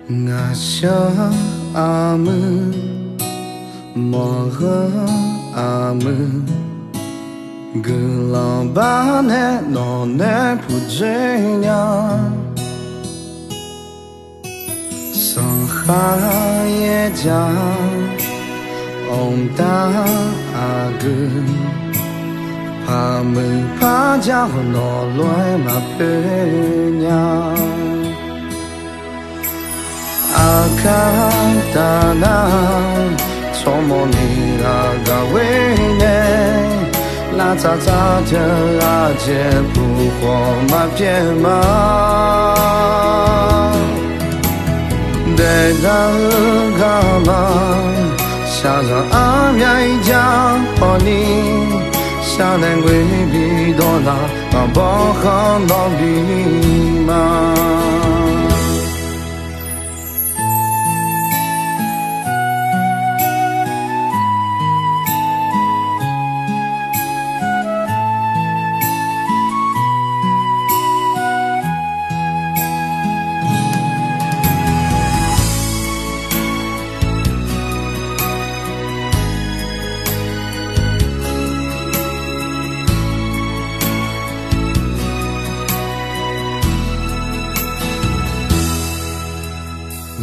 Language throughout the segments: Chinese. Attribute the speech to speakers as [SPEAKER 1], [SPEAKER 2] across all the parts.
[SPEAKER 1] 我想阿姆，莫和阿姆，格老巴内诺内不追娘，上海也讲，翁大阿哥，怕没怕家伙诺来嘛陪娘。阿卡达那，从莫尼拉嘎维内，拉扎扎的阿杰不火嘛别嘛，得嘎嘎嘛，下让阿面一家和你，下南归比多那，嘛不好闹比嘛。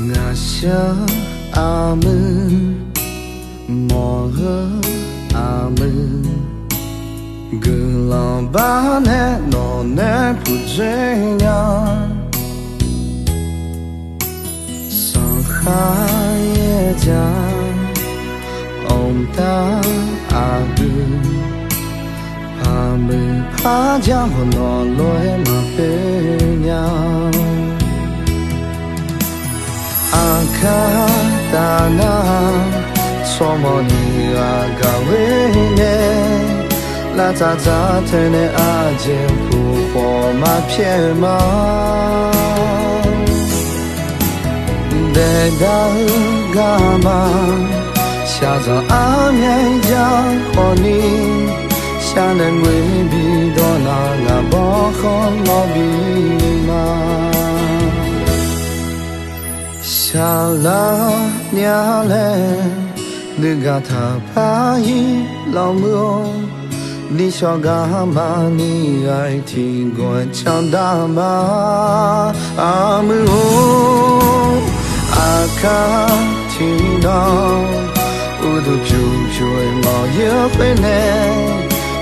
[SPEAKER 1] 我想阿姆，莫和阿姆，格老巴内诺内不追娘，上海也讲，翁大阿哥，怕没怕家伙诺来嘛陪娘。阿卡达那，错莫尼阿嘎维内，拉扎扎特内阿杰普火嘛偏嘛，得嘎嘎嘛，下张阿面家和你，下能为比多那阿不好老比嘛。下拉娘嘞，你个他怕伊老母，你小干嘛？你爱听我唱大嘛？阿母阿卡听到，我都久久毛也会呢，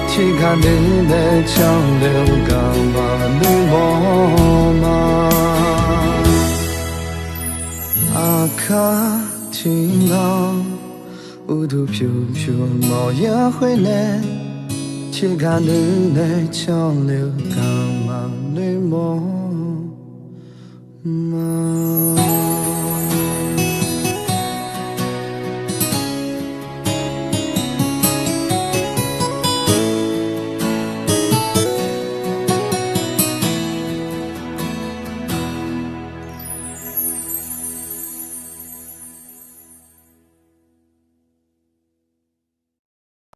[SPEAKER 1] 去看你的江流干嘛？你莫嘛？阿卡听到，乌都飘飘毛也会呢，去看你的江流干嘛？你莫嘛？